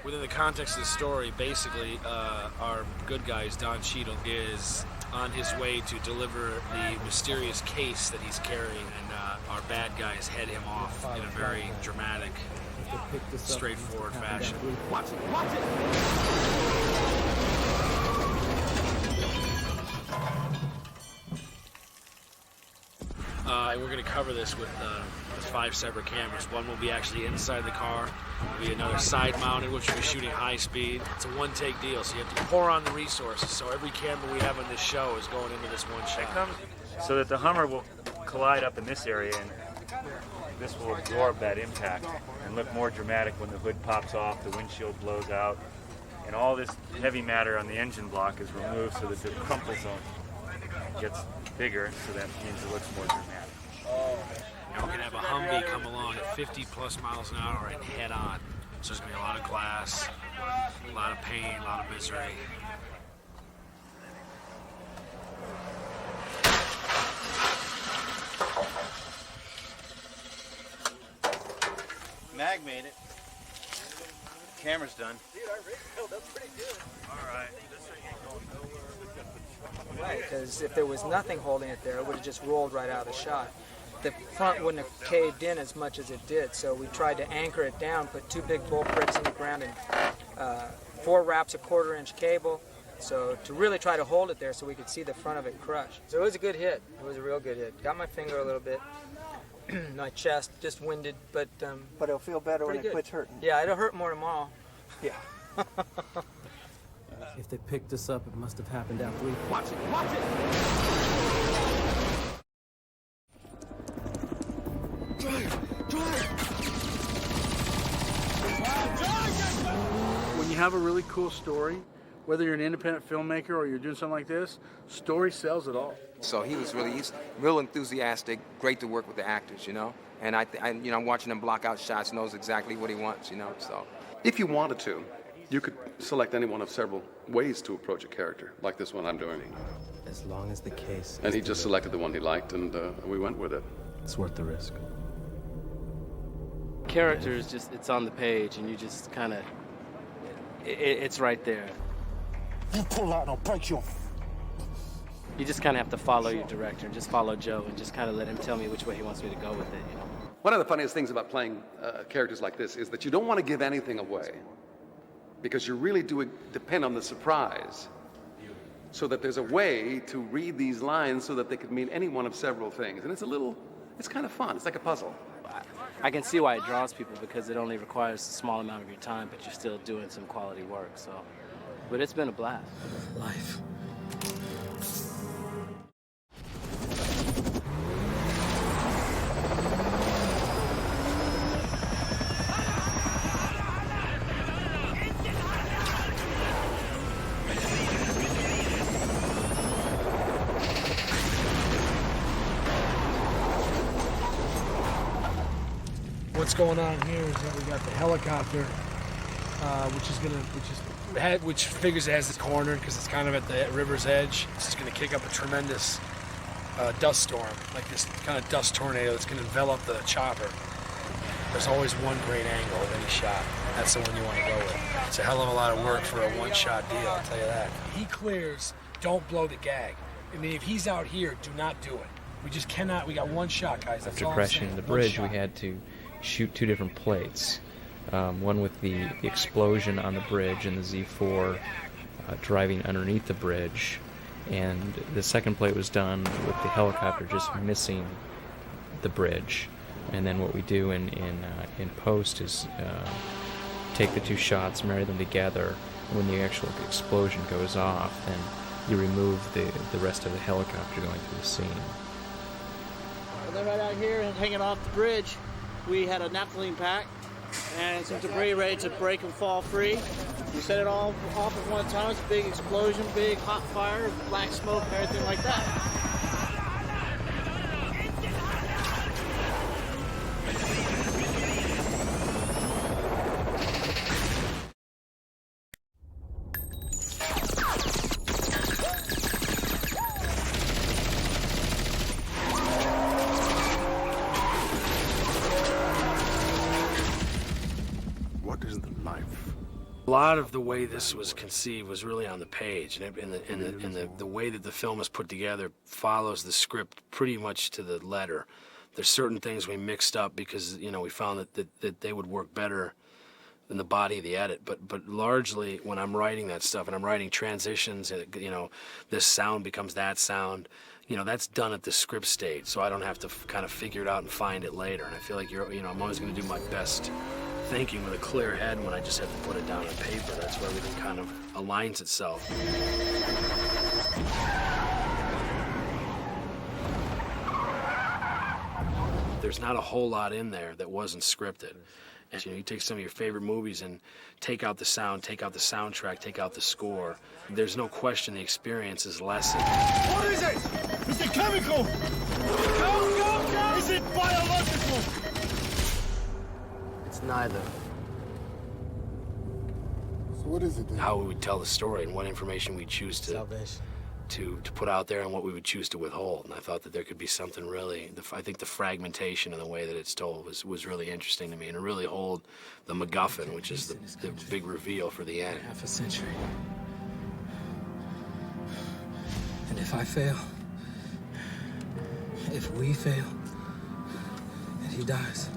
Within the context of the story, basically, our good guy, Don Cheadle, is on his way to deliver the mysterious case that he's carrying, and our bad guys head him off in a very dramatic, straightforward fashion. Watch it! Watch it! And we're going to cover this with 5 separate cameras. One will be actually inside the car. There'll be another side mounted, which will be shooting high speed. It's a one-take deal, so you have to pour on the resources. So every camera we have on this show is going into this one shot. So that the Hummer will collide up in this area, and this will absorb that impact and look more dramatic when the hood pops off, the windshield blows out, and all this heavy matter on the engine block is removed so that the crumple zone gets bigger, so that means it looks more dramatic. And we're going to have a Humvee come along at 50 plus miles an hour and head on. So there's going to be a lot of glass, a lot of pain, a lot of misery. Mag made it. Camera's done. Dude, our rig held up pretty good. All right. Right, because if there was nothing holding it there, it would have just rolled right out of the shot. The front wouldn't have caved in as much as it did, so we tried to anchor it down, put 2 big bolt bricks in the ground and 4 wraps of 1/4-inch cable, so to really try to hold it there so we could see the front of it crush. So it was a good hit. It was a real good hit. Got my finger a little bit, my chest, just winded, but it'll feel better when it good. quits hurting. Yeah, it'll hurt more tomorrow. Yeah. If they picked us up, it must have happened after we... Watch it! Watch it! When you have a really cool story, whether you're an independent filmmaker or you're doing something like this, story sells it all. So he's real enthusiastic, great to work with the actors, you know. And I'm watching him block out shots, knows exactly what he wants, you know. So if you wanted to, you could select any one of several ways to approach a character, like this one I'm doing. As long as the case... And he just selected the one he liked, and we went with it. It's worth the risk. Character is just, it's on the page, and you just kind of, it's right there. You pull out, I'll break your... You just kind of have to follow your director, and just follow Joe, and just kind of let him tell me which way he wants me to go with it, you know. One of the funniest things about playing characters like this is that you don't want to give anything away, because you really do depend on the surprise, so that there's a way to read these lines so that they could mean any one of several things. And it's kind of fun. It's like a puzzle. I can see why it draws people, because it only requires a small amount of your time, but you're still doing some quality work, so. But it's been a blast. Life. What's going on here is that we got the helicopter, which figures it has this corner because it's kind of at the river's edge. It's just going to kick up a tremendous dust storm, like this kind of dust tornado that's going to envelop the chopper. There's always one great angle of any shot. That's the one you want to go with. It's a hell of a lot of work for a one-shot deal, I'll tell you that. If he clears, don't blow the gag. I mean, if he's out here, do not do it. We just cannot. We got one shot, guys. That's After all I'm crashing saying. the One bridge, shot. we had to shoot 2 different plates. One with the explosion on the bridge and the Z4 driving underneath the bridge, and the second plate was done with the helicopter just missing the bridge. And then what we do in post is take the 2 shots, marry them together. When the actual explosion goes off, then you remove the rest of the helicopter going through the scene. And then right out here and hanging off the bridge, we had a naphthalene pack and some debris ready to break and fall free. We set it all off at one time. It's a big explosion, big hot fire, black smoke, and everything like that. A lot of the way this was conceived was really on the page, and the way that the film is put together follows the script pretty much to the letter. There's certain things we mixed up because, you know, we found that they would work better than the body of the edit. But largely, when I'm writing that stuff and I'm writing transitions, and, you know, this sound becomes that sound, you know, that's done at the script stage, so I don't have to kind of figure it out and find it later. And I feel like I'm always going to do my best thinking with a clear head when I just have to put it down on paper. That's where everything kind of aligns itself. There's not a whole lot in there that wasn't scripted. And, you know, you take some of your favorite movies and take out the sound, take out the soundtrack, take out the score. There's no question the experience is lessened. What is it? Is it chemical? Go! Is it biological? It's neither. So what is it then? How we would tell the story and what information we choose to put out there and what we would choose to withhold. And I thought that there could be something really, I think the fragmentation and the way that it's told was really interesting to me, and to really hold the MacGuffin, which is the big reveal for the end. Half a century. And if I fail, if we fail, and he dies,